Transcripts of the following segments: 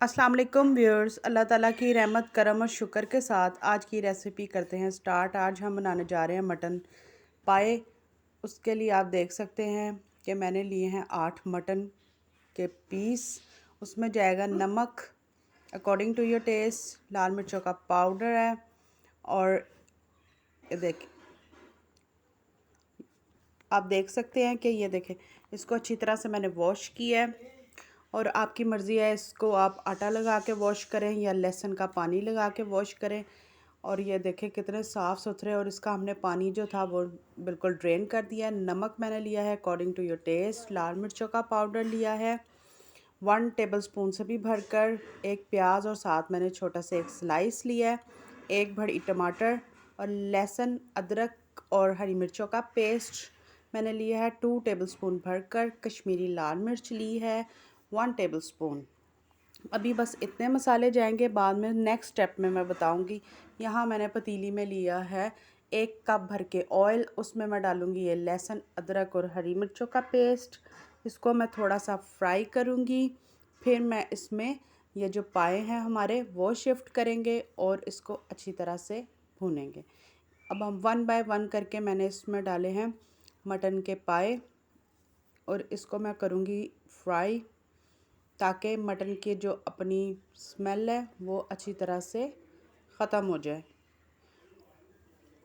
अस्सलाम वालेकुम व्यूअर्स। अल्लाह ताला की रहमत करम और शुक्र के साथ आज की रेसिपी करते हैं स्टार्ट। आज हम बनाने जा रहे हैं मटन पाए। उसके लिए आप देख सकते हैं कि मैंने लिए हैं 8 मटन के पीस। उसमें जाएगा नमक अकॉर्डिंग टू योर टेस्ट, लाल मिर्चों का पाउडर है और ये देखें, आप देख सकते हैं कि ये देखें, इसको अच्छी तरह से मैंने वॉश किया है और आपकी मर्ज़ी है, इसको आप आटा लगा के वॉश करें या लहसुन का पानी लगा के वॉश करें। और ये देखें कितने साफ़ सुथरे, और इसका हमने पानी जो था वो बिल्कुल ड्रेन कर दिया है। नमक मैंने लिया है अकॉर्डिंग टू योर टेस्ट, लाल मिर्चों का पाउडर लिया है 1 टेबलस्पून से भी भरकर, एक प्याज और साथ मैंने छोटा सा एक स्लाइस लिया है, एक बड़ी टमाटर और लहसुन अदरक और हरी मिर्चों का पेस्ट मैंने लिया है 2 टेबलस्पून भरकर। कश्मीरी लाल मिर्च ली है 1 टेबलस्पून। अभी बस इतने मसाले जाएंगे, बाद में नेक्स्ट स्टेप में मैं बताऊंगी। यहाँ मैंने पतीली में लिया है 1 कप भर के ऑयल, उसमें मैं डालूंगी ये लहसुन अदरक और हरी मिर्चों का पेस्ट। इसको मैं थोड़ा सा फ्राई करूंगी, फिर मैं इसमें ये जो पाए हैं हमारे वो शिफ्ट करेंगे और इसको अच्छी तरह से भूनेंगे। अब हम 1 बाय 1 करके मैंने इसमें डाले हैं मटन के पाए और इसको मैं करूँगी फ्राई, ताकि मटन की जो अपनी स्मेल है वो अच्छी तरह से ख़त्म हो जाए।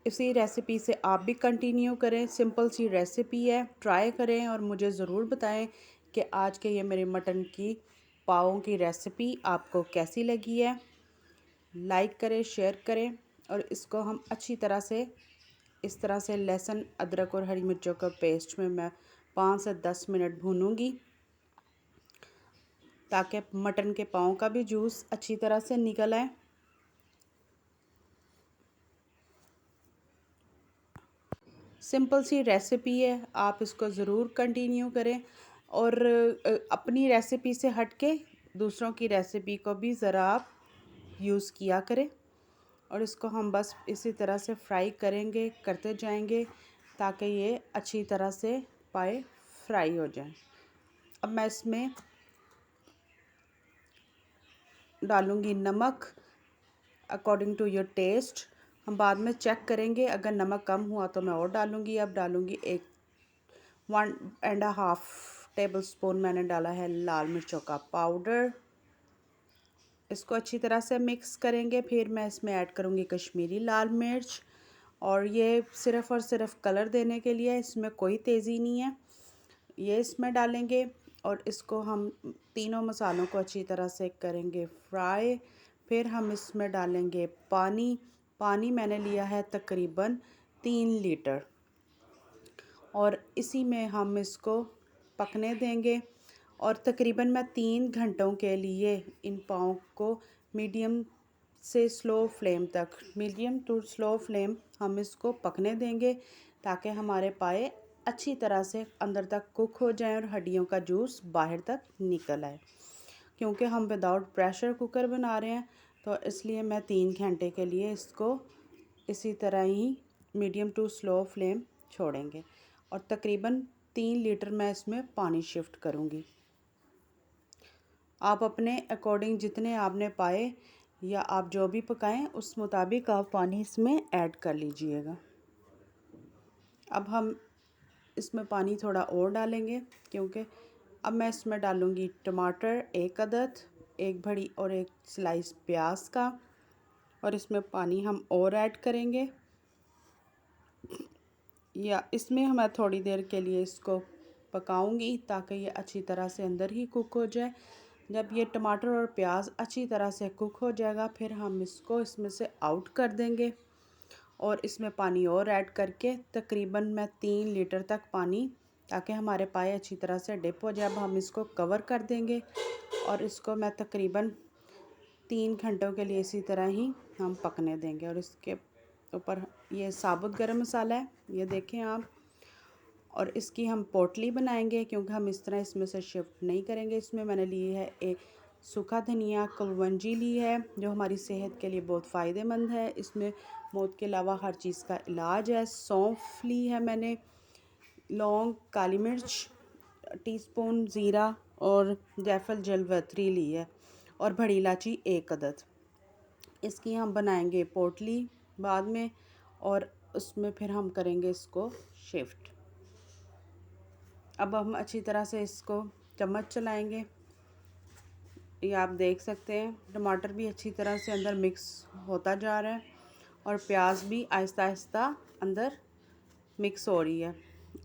इसी रेसिपी से आप भी कंटिन्यू करें, सिंपल सी रेसिपी है, ट्राई करें और मुझे ज़रूर बताएं कि आज के ये मेरे मटन की पाओं की रेसिपी आपको कैसी लगी है। लाइक करें, शेयर करें और इसको हम अच्छी तरह से इस तरह से लहसुन अदरक और हरी मिर्चों का पेस्ट में मैं 5 से 10 मिनट भूनूंगी, ताकि मटन के पाँव का भी जूस अच्छी तरह से निकल आए। सिंपल सी रेसिपी है, आप इसको ज़रूर कंटिन्यू करें और अपनी रेसिपी से हट के दूसरों की रेसिपी को भी ज़रा आप यूज़ किया करें। और इसको हम बस इसी तरह से फ्राई करेंगे, करते जाएंगे ताकि ये अच्छी तरह से पाए फ्राई हो जाए। अब मैं इसमें डालूँगी नमक अकॉर्डिंग टू योर टेस्ट। हम बाद में चेक करेंगे, अगर नमक कम हुआ तो मैं और डालूँगी। अब डालूँगी 1.5 टेबलस्पून मैंने डाला है लाल मिर्चों का पाउडर। इसको अच्छी तरह से मिक्स करेंगे। फिर मैं इसमें ऐड करूँगी कश्मीरी लाल मिर्च, और ये सिर्फ़ और सिर्फ कलर देने के लिए, इसमें कोई तेज़ी नहीं है। ये इसमें डालेंगे और इसको हम तीनों मसालों को अच्छी तरह से करेंगे फ्राई। फिर हम इसमें डालेंगे पानी। पानी मैंने लिया है तकरीबन 3 लीटर और इसी में हम इसको पकने देंगे। और तकरीबन मैं 3 घंटों के लिए इन पाँव को मीडियम से स्लो फ्लेम तक, मीडियम टू स्लो फ्लेम हम इसको पकने देंगे, ताकि हमारे पाए अच्छी तरह से अंदर तक कुक हो जाएं और हड्डियों का जूस बाहर तक निकल आए। क्योंकि हम विदाउट प्रेशर कुकर बना रहे हैं, तो इसलिए मैं 3 घंटे के लिए इसको इसी तरह ही मीडियम टू स्लो फ्लेम छोड़ेंगे और तकरीबन 3 लीटर मैं इसमें पानी शिफ्ट करूँगी। आप अपने अकॉर्डिंग जितने आपने पाए या आप जो भी पकाएं उस मुताबिक आप पानी इसमें ऐड कर लीजिएगा। अब हम इसमें पानी थोड़ा और डालेंगे, क्योंकि अब मैं इसमें डालूँगी टमाटर 1 अदद, एक बड़ी और एक स्लाइस प्याज का, और इसमें पानी हम और ऐड करेंगे। या इसमें मैं थोड़ी देर के लिए इसको पकाऊंगी ताकि ये अच्छी तरह से अंदर ही कुक हो जाए। जब ये टमाटर और प्याज अच्छी तरह से कुक हो जाएगा, फिर हम इसको इसमें से आउट कर देंगे और इसमें पानी और ऐड करके तकरीबन मैं 3 लीटर तक पानी, ताकि हमारे पाए अच्छी तरह से डिप हो जाए। अब हम इसको कवर कर देंगे और इसको मैं तकरीबन 3 घंटों के लिए इसी तरह ही हम पकने देंगे। और इसके ऊपर ये साबुत गरम मसाला है, ये देखें आप, और इसकी हम पोटली बनाएंगे, क्योंकि हम इस तरह इसमें से शिफ्ट नहीं करेंगे। इसमें मैंने ली है एक सूखा धनिया, कलवंजी ली है, जो हमारी सेहत के लिए बहुत फ़ायदेमंद है। इसमें मौत के अलावा हर चीज़ का इलाज है। सौंफ ली है मैंने, लौंग, काली मिर्च टीस्पून, ज़ीरा और जायफल जलवतरी ली है। और बड़ी इलायची 1 अदद। इसकी हम बनाएंगे पोटली बाद में, और उसमें फिर हम करेंगे इसको शिफ्ट। अब हम अच्छी तरह से इसको चम्मच चलाएंगे। ये आप देख सकते हैं टमाटर भी अच्छी तरह से अंदर मिक्स होता जा रहा है और प्याज भी आहिस्ता आहिस्ता अंदर मिक्स हो रही है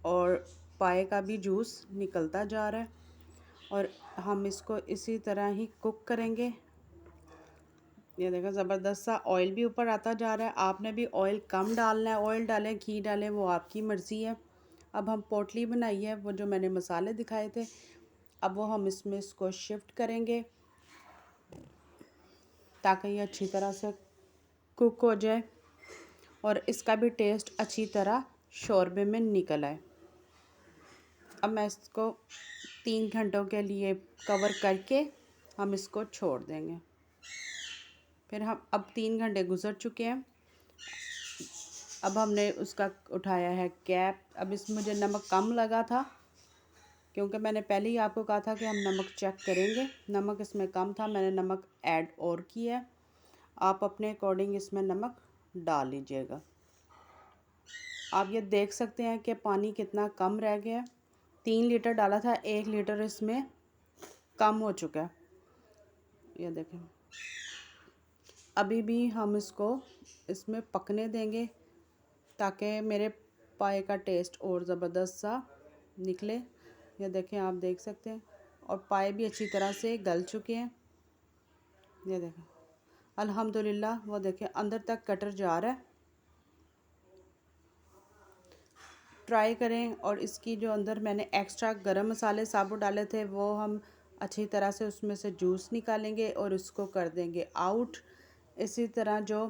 और पाए का भी जूस निकलता जा रहा है। और हम इसको इसी तरह ही कुक करेंगे। ये देखो ज़बरदस्त सा ऑयल भी ऊपर आता जा रहा है। आपने भी ऑयल कम डालना है, ऑयल डालें घी डालें, वो आपकी मर्ज़ी है। अब हम पोटली बनाई है, वो जो मैंने मसाले दिखाए थे, अब वो हम इसमें इसको शिफ्ट करेंगे ताकि ये अच्छी तरह से कुक हो जाए और इसका भी टेस्ट अच्छी तरह शोरबे में निकल आए। अब मैं इसको 3 घंटों के लिए कवर करके हम इसको छोड़ देंगे। फिर हम अब 3 घंटे गुज़र चुके हैं। अब हमने उसका उठाया है कैप। अब इसमें मुझे नमक कम लगा था क्योंकि मैंने पहले ही आपको कहा था कि हम नमक चेक करेंगे। नमक इसमें कम था, मैंने नमक ऐड और किया है। आप अपने अकॉर्डिंग इसमें नमक डाल लीजिएगा। आप ये देख सकते हैं कि पानी कितना कम रह गया। 3 लीटर डाला था, 1 लीटर इसमें कम हो चुका है। ये देखें, अभी भी हम इसको इसमें पकने देंगे ताकि मेरे पाए का टेस्ट और ज़बरदस्त सा निकले। ये देखें, आप देख सकते हैं और पाए भी अच्छी तरह से गल चुके हैं। ये देखें अल्हम्दुलिल्लाह, वो देखें अंदर तक कटर जा रहा है। ट्राई करें। और इसकी जो अंदर मैंने एक्स्ट्रा गरम मसाले साबुत डाले थे वो हम अच्छी तरह से उसमें से जूस निकालेंगे और उसको कर देंगे आउट। इसी तरह जो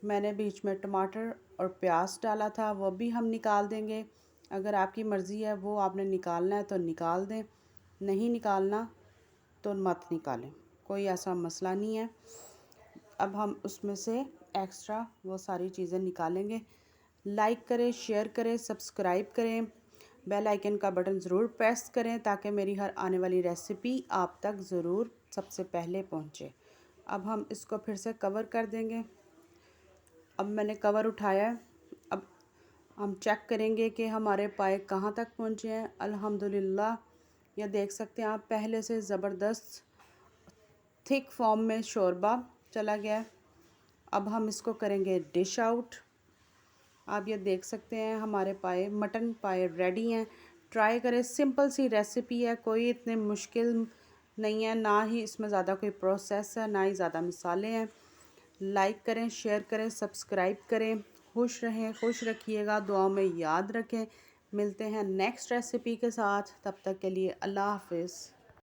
मैंने बीच में टमाटर और प्याज डाला था वो भी हम निकाल देंगे। अगर आपकी मर्ज़ी है वो आपने निकालना है तो निकाल दें, नहीं निकालना तो मत निकालें, कोई ऐसा मसला नहीं है। अब हम उसमें से एक्स्ट्रा वो सारी चीज़ें निकालेंगे। लाइक करें, शेयर करें, सब्सक्राइब करें, बेल आइकन का बटन ज़रूर प्रेस करें ताकि मेरी हर आने वाली रेसिपी आप तक ज़रूर सबसे पहले पहुंचे। अब हम इसको फिर से कवर कर देंगे। अब मैंने कवर उठाया है। अब हम चेक करेंगे कि हमारे पाए कहाँ तक पहुँचे हैं। अल्हम्दुलिल्लाह, ये देख सकते हैं आप, पहले से ज़बरदस्त थिक फॉर्म में शोरबा चला गया है। अब हम इसको करेंगे डिश आउट। आप ये देख सकते हैं हमारे पाए, मटन पाए रेडी हैं। ट्राई करें, सिंपल सी रेसिपी है, कोई इतने मुश्किल नहीं है, ना ही इसमें ज़्यादा कोई प्रोसेस है, ना ही ज़्यादा मसाले हैं। लाइक करें, शेयर करें, सब्सक्राइब करें। खुश रहें, खुश रखिएगा, दुआओं में याद रखें। मिलते हैं नेक्स्ट रेसिपी के साथ, तब तक के लिए अल्लाह हाफ़िज़।